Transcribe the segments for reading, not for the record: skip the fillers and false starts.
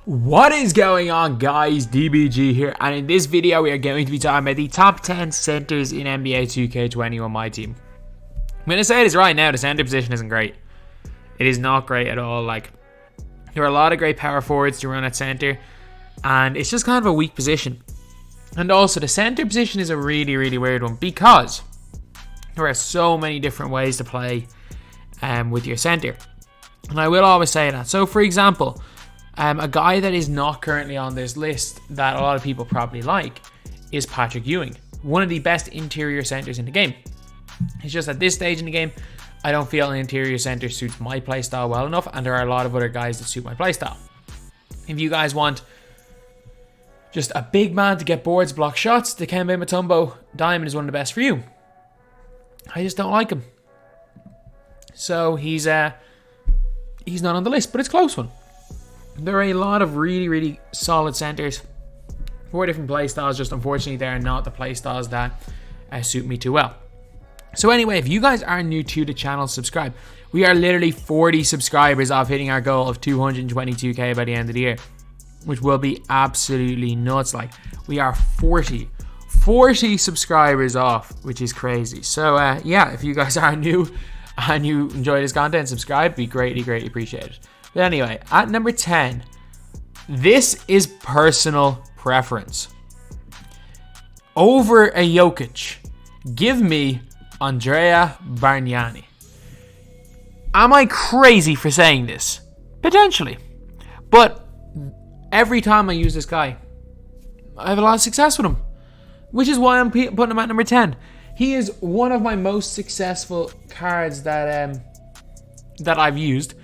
What is going on, guys? DBG here, and in this video we are going to be talking about the top 10 centers in NBA 2K21 MyTEAM. I'm going to say this right now, the center position isn't great. It is not great at all. Like, there are a lot of great power forwards to run at center, and it's just kind of a weak position. And also, the center position is a really, really weird one because there are so many different ways to play with your center. And I will always say that. So, for example, a guy that is not currently on this list that a lot of people probably like is Patrick Ewing, one of the best interior centers in the game. It's just at this stage in the game, I don't feel an interior center suits my playstyle well enough, and there are a lot of other guys that suit my playstyle. If you guys want just a big man to get boards, block shots, Dikembe Mutombo Diamond is one of the best for you. I just don't like him. So he's not on the list, but it's a close one. There are a lot of really, really solid centers for different playstyles. Just unfortunately, they're not the playstyles that suit me too well. So anyway, if you guys are new to the channel, subscribe. We are literally 40 subscribers off hitting our goal of 222k by the end of the year, which will be absolutely nuts. Like, we are 40 subscribers off, which is crazy. So yeah, if you guys are new and you enjoy this content, subscribe. Be greatly, greatly appreciated. But anyway, at number 10, this is personal preference. Over a Jokic, give me Andrea Bargnani. Am I crazy for saying this? Potentially. But every time I use this guy, I have a lot of success with him, which is why I'm putting him at number 10. He is one of my most successful cards that I've used.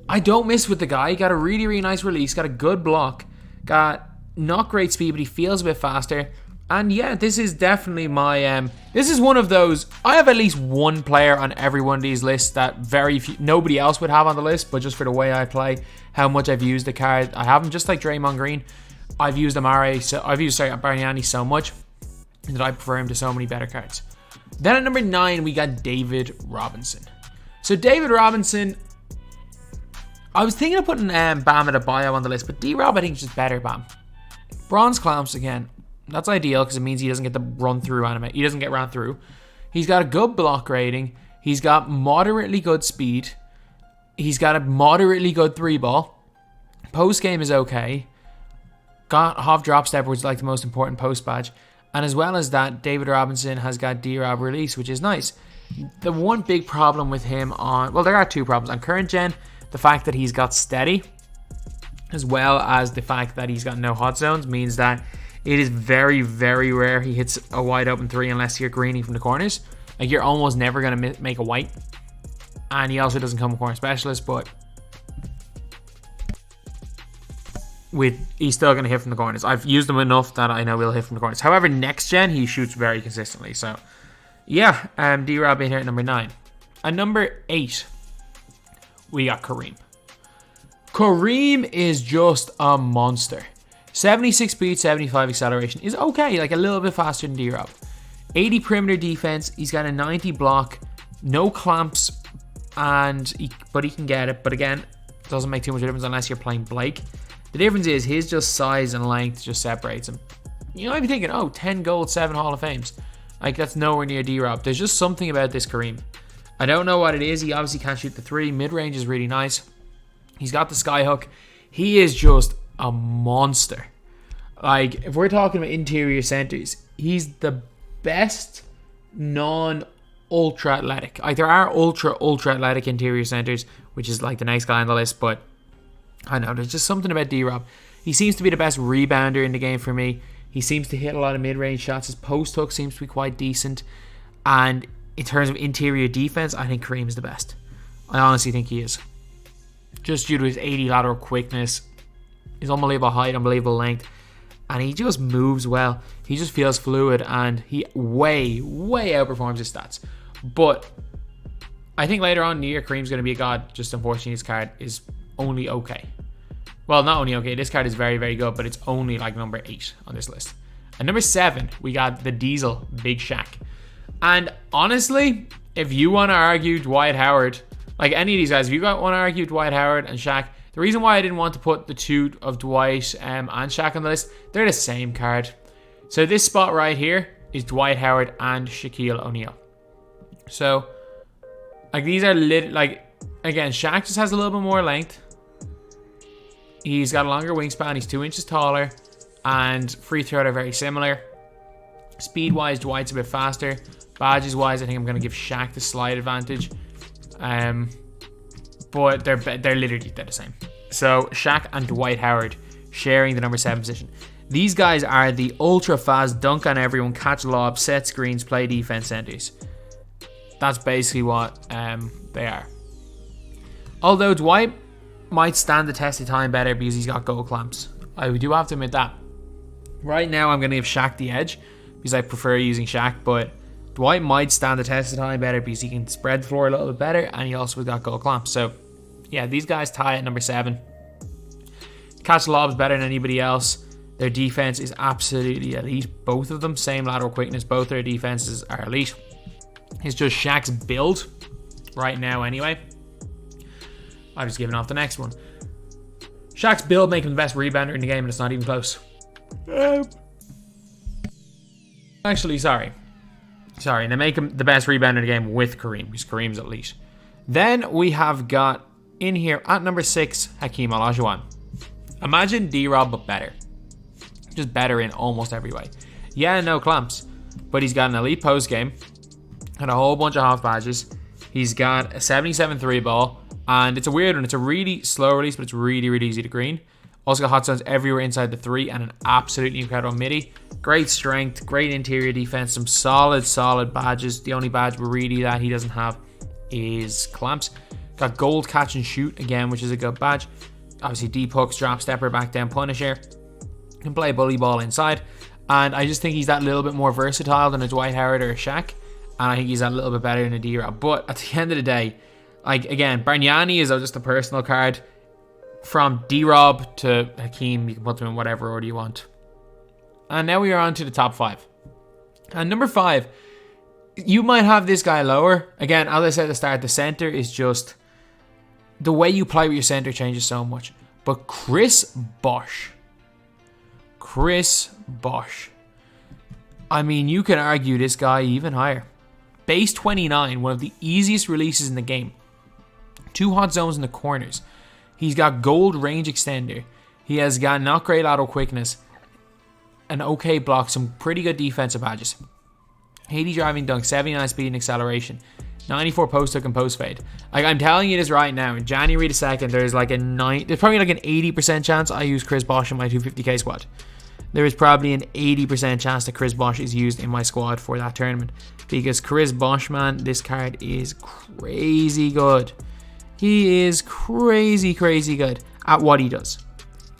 I don't miss with the guy. He got a really, really nice release, got a good block, got not great speed, but he feels a bit faster. And yeah, this is definitely my, this is one of those, I have at least one player on every one of these lists that nobody else would have on the list, but just for the way I play, how much I've used the card. I have him just like Draymond Green. I've used Bargnani so much that I prefer him to so many better cards. Then at number 9, we got David Robinson. So David Robinson, I was thinking of putting Bam Adebayo on the list, but D-Rob I think is just better. Bam. Bronze clamps again. That's ideal because it means he doesn't get the run through anime. He doesn't get run through. He's got a good block rating. He's got moderately good speed. He's got a moderately good 3-ball. Post game is okay. Got half drop step, which is like the most important post badge. And as well as that, David Robinson has got D-Rob release, which is nice. The one big problem with him there are two problems. On current gen, the fact that he's got steady, as well as the fact that he's got no hot zones, means that it is very, very rare he hits a wide open 3 unless you're greening from the corners. Like, you're almost never going to make a white. And he also doesn't come with corner specialist, but he's still going to hit from the corners. I've used him enough that I know he'll hit from the corners. However, next gen, he shoots very consistently. So, yeah, D-Rob being here at number 9. At number 8, we got Kareem. Kareem is just a monster. 76 speed, 75 acceleration is okay, like a little bit faster than D-Rob. 80 perimeter defense. He's got a 90 block, no clamps, but he can get it. But again, it doesn't make too much difference unless you're playing Blake. The difference is his just size and length just separates him. You might be thinking, oh, 10 gold, 7 Hall of Fames. Like, that's nowhere near D-Rob. There's just something about this Kareem. I don't know what it is. He obviously can't shoot the 3. Mid-range is really nice. He's got the skyhook. He is just a monster. Like, if we're talking about interior centers, he's the best non-ultra athletic. Like, there are ultra athletic interior centers, which is like the next guy on the list, but I don't know, there's just something about D-Rob. He seems to be the best rebounder in the game for me. He seems to hit a lot of mid-range shots. His post hook seems to be quite decent. And in terms of interior defense, I think Kareem is the best. I honestly think he is. Just due to his 80 lateral quickness, his unbelievable height, unbelievable length, and he just moves well. He just feels fluid, and he way outperforms his stats. But I think later on in the year, Kareem's going to be a god. Just unfortunately, his card is only okay. Well, not only okay, this card is very, very good, but it's only like number 8 on this list. At number 7, we got the Diesel, Big Shaq. And honestly, if you want to argue Dwight Howard, like any of these guys, if you want to argue Dwight Howard and Shaq, The reason why I didn't want to put the two of Dwight and Shaq on the list, they're the same card. So this spot right here is Dwight Howard and Shaquille O'Neal. So, like, these are again, Shaq just has a little bit more length. He's got a longer wingspan. He's 2 inches taller. And free throw are very similar. Speed-wise, Dwight's a bit faster. Badges-wise, I think I'm going to give Shaq the slight advantage. But they're literally the same. So, Shaq and Dwight Howard sharing the number 7 position. These guys are the ultra-fast, dunk on everyone, catch lob, set screens, play defense centers. That's basically what they are. Although Dwight might stand the test of time better because he's got goal clamps. I do have to admit that. Right now, I'm going to give Shaq the edge because I prefer using Shaq, but Dwight might stand the test of time better because he can spread the floor a little bit better, and he also got goal clamps. So, yeah, these guys tie at number 7. Catch lobs better than anybody else. Their defense is absolutely elite. Both of them, same lateral quickness. Both their defenses are elite. It's just Shaq's build right now anyway. I've just given off the next one. Shaq's build make him the best rebounder in the game, and it's not even close. Actually, sorry. They make him the best rebounder in the game with Kareem, because Kareem's elite. Then we have got in here at number 6, Hakeem Olajuwon. Imagine D-Rob, but better. Just better in almost every way. Yeah, no clamps, but he's got an elite post game and a whole bunch of half badges. He's got a 77 3 ball, and it's a weird one. It's a really slow release, but it's really, really easy to green. Also got hot zones everywhere inside the 3 and an absolutely incredible midi. Great strength, great interior defense, some solid badges. The only badge really that he doesn't have is clamps. Got gold catch and shoot again, which is a good badge. Obviously deep hooks, drop stepper, back down punisher. Can play bully ball inside. And I just think he's that little bit more versatile than a Dwight Howard or a Shaq. And I think he's that little bit better than a D-Rob. But at the end of the day, like, again, Bargnani is just a personal card. From D-Rob to Hakeem, you can put them in whatever order you want. And now we are on to the top 5. And number 5, you might have this guy lower. Again, as I said at the start, the center is just... the way you play with your center changes so much. But Chris Bosh. I mean, you can argue this guy even higher. Base 29, one of the easiest releases in the game. 2 hot zones in the corners. He's got gold range extender. He has got not great lateral quickness. An okay block. Some pretty good defensive badges. 80 driving dunk. 79 speed and acceleration. 94 post hook and post fade. Like, I'm telling you this right now. In January the 2nd, there's probably like an 80% chance I use Chris Bosh in my 250k squad. There is probably an 80% chance that Chris Bosh is used in my squad for that tournament. Because Chris Bosh, man, this card is crazy good. He is crazy good at what he does.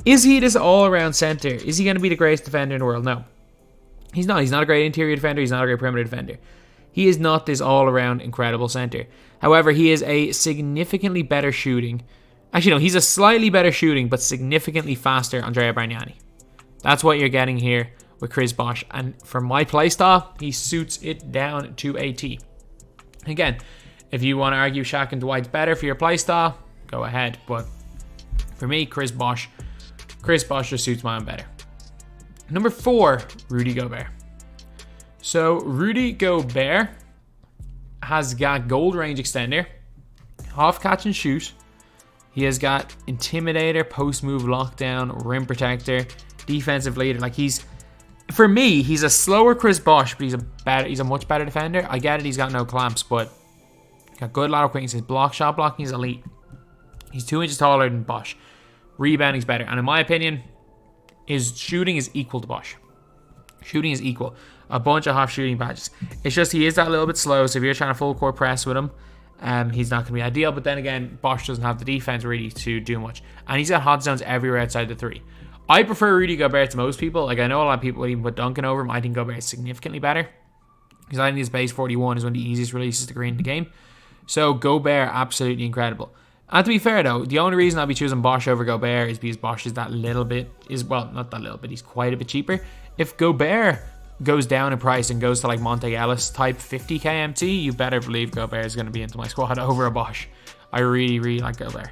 Is he this all-around center? Is he going to be the greatest defender in the world? No. He's not. He's not a great interior defender. He's not a great perimeter defender. He is not this all-around incredible center. However, he is a significantly better shooting. Actually, no, he's a slightly better shooting, but significantly faster Andrea Bargnani. That's what you're getting here with Chris Bosh. And for my playstyle, he suits it down to a T. Again, if you want to argue Shaq and Dwight's better for your playstyle, go ahead. But for me, Chris Bosh just suits mine better. Number 4, Rudy Gobert. So Rudy Gobert has got gold range extender, half catch and shoot. He has got intimidator, post move lockdown, rim protector, defensive leader. Like, for me, he's a slower Chris Bosh, but he's a much better defender. I get it, he's got no clamps, but got good lateral quickness. His shot blocking is elite. He's 2 inches taller than Bosh. Rebounding's better, and in my opinion, his shooting is equal to Bosh. Shooting is equal. A bunch of half shooting badges. It's just he is that little bit slow, so if you're trying to full court press with him, he's not going to be ideal. But then again, Bosh doesn't have the defense really to do much. And he's got hot zones everywhere outside the 3. I prefer Rudy Gobert to most people. Like, I know a lot of people would even put Duncan over him. I think Gobert is significantly better. Because I think his base 41 is one of the easiest releases to green in the game. So Gobert, absolutely incredible. And to be fair though, the only reason I'll be choosing Bosh over Gobert is because Bosh is not that little bit, he's quite a bit cheaper. If Gobert goes down in price and goes to like Monte Ellis type 50k MT, you better believe Gobert is going to be into my squad over a Bosh. I really like Gobert.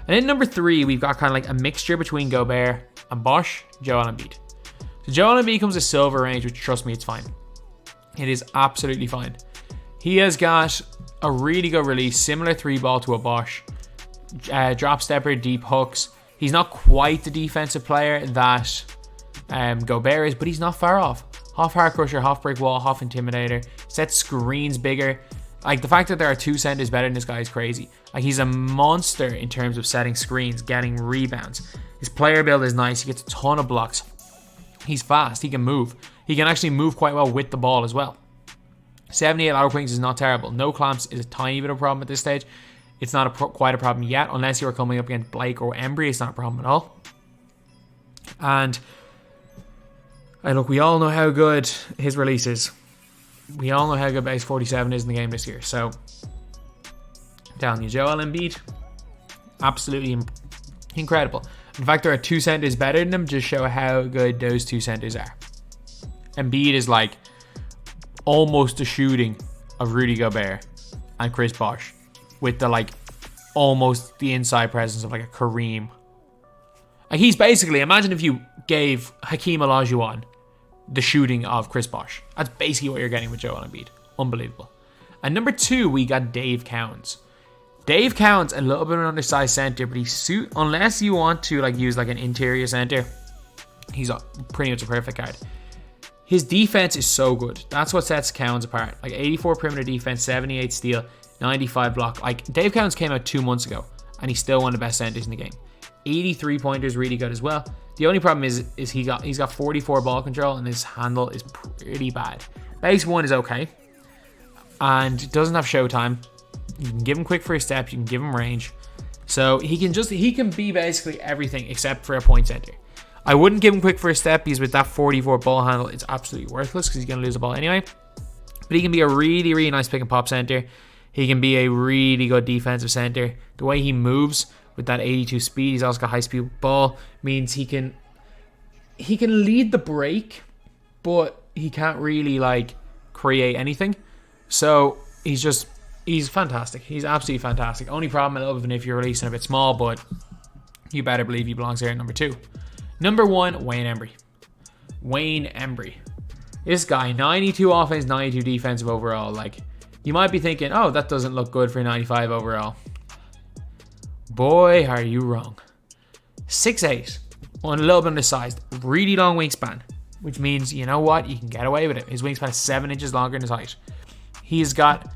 And in number 3, we've got kind of like a mixture between Gobert and Bosh, Joel Embiid. So Joel Embiid comes a silver range, which trust me, it's fine. It is absolutely fine. He has got a really good release, similar 3-ball to a Bosh. Drop stepper, deep hooks. He's not quite the defensive player that Gobert is, but he's not far off. Half hard crusher, half brick wall, half intimidator. Sets screens bigger. Like, the fact that there are 2 centers better than this guy is crazy. Like, he's a monster in terms of setting screens, getting rebounds. His player build is nice. He gets a ton of blocks. He's fast. He can move. He can actually move quite well with the ball as well. 78 lateral points is not terrible. No clamps is a tiny bit of a problem at this stage. It's not quite a problem yet, unless you're coming up against Blake or Embry. It's not a problem at all. And look, we all know how good his release is. We all know how good base 47 is in the game this year. So, I'm telling you, Joel Embiid, absolutely incredible. In fact, there are 2 centers better than him. Just show how good those 2 centers are. Embiid is like almost the shooting of Rudy Gobert and Chris Bosh, with the like almost the inside presence of like a Kareem. Like, he's basically, imagine if you gave Hakeem Olajuwon the shooting of Chris Bosh. That's basically what you're getting with Joel Embiid. Unbelievable. And number 2, we got Dave Cowens. Dave Cowens, a little bit of an undersized center, but unless you want to like use like an interior center, he's pretty much a perfect card. His defense is so good. That's what sets Cowens apart. Like 84 perimeter defense, 78 steal, 95 block. Like, Dave Cowens came out 2 months ago, and he's still one of the best centers in the game. 83 pointers, really good as well. The only problem is he's got 44 ball control, and his handle is pretty bad. Base 1 is okay, and doesn't have showtime. You can give him quick first step, you can give him range, so he can be basically everything except for a point center. I wouldn't give him quick first step because with that 44 ball handle, it's absolutely worthless because he's going to lose the ball anyway. But he can be a really, really nice pick and pop center. He can be a really good defensive center. The way he moves with that 82 speed, he's also got high speed ball, means he can lead the break, but he can't really like create anything. So he's fantastic. He's absolutely fantastic. Only problem a little bit if you're releasing a bit small, but you better believe he belongs here at number 2. Number 1, Wayne Embry. Wayne Embry. This guy, 92 offense, 92 defensive overall. Like, you might be thinking, oh, that doesn't look good for 95 overall. Boy, are you wrong. 6'8", on a little bit undersized, really long wingspan, which means, you know what, you can get away with it. His wingspan is 7 inches longer than his height. He's got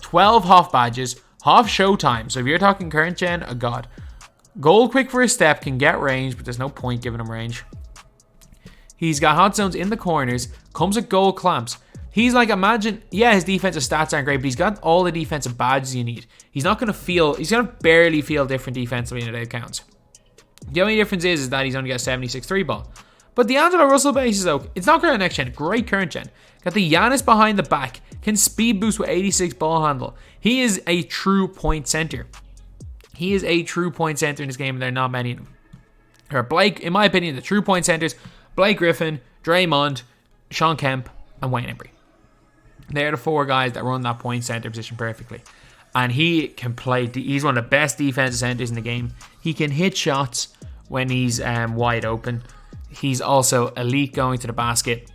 12 half badges, half showtime. So if you're talking current gen, a god. Gold quick for a step, can get range, but there's no point giving him range. He's got hot zones in the corners, comes with gold clamps. He's like, imagine, yeah, his defensive stats aren't great, but he's got all the defensive badges you need. He's going to barely feel different defensively in a Dave Cowens. The only difference is that he's only got 76 3-ball. But the Angelo Russell base is okay. It's not current next gen, great current gen. Got the Giannis behind the back, can speed boost with 86 ball handle. He is a true point center. He is a true point center in this game, and there are not many of them. Or Blake, in my opinion, the true point centers, Blake Griffin, Draymond, Sean Kemp, and Wayne Embry. They're the 4 guys that run that point center position perfectly. And he can play, he's one of the best defensive centers in the game. He can hit shots when he's wide open. He's also elite going to the basket.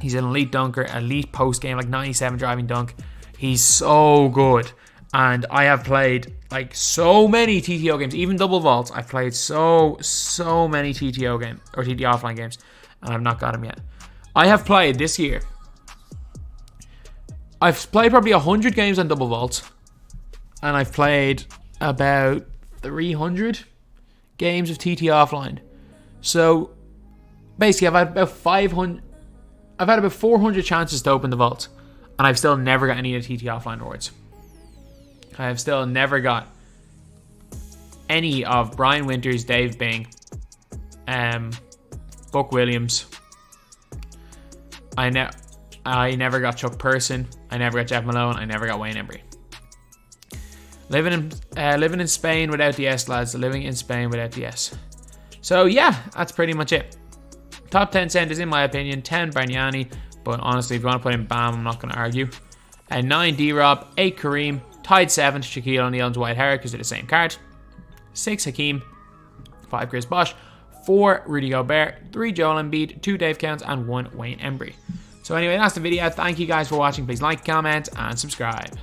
He's an elite dunker, elite post game, like 97 driving dunk. He's so good. And I have played like so many TTO games, even double vaults. I've played so many TTO games or TTO offline games, and I've not got him yet. I have played this year. I've played probably 100 games on double vaults, and I've played about 300 games of TTO offline. So basically, I've had about 500. I've had about 400 chances to open the vault, and I've still never got any of the TTO offline rewards. I have still never got any of Brian Winters, Dave Bing, Buck Williams. I never got Chuck Person. I never got Jeff Malone. I never got Wayne Embry. Living in Spain without the S, lads. Living in Spain without the S. So yeah, that's pretty much it. Top 10 centers in my opinion. 10 Bargnani, but honestly, if you want to put in Bam, I'm not going to argue. 9 D-Rob, 8 Kareem, tied 7th Shaquille O'Neal and Dwight Howard because they're the same card. 6 Hakeem, 5 Chris Bosh, 4 Rudy Gobert, 3 Joel Embiid, 2 Dave Cowens, and 1 Wayne Embry. So anyway, that's the video. Thank you guys for watching. Please like, comment, and subscribe.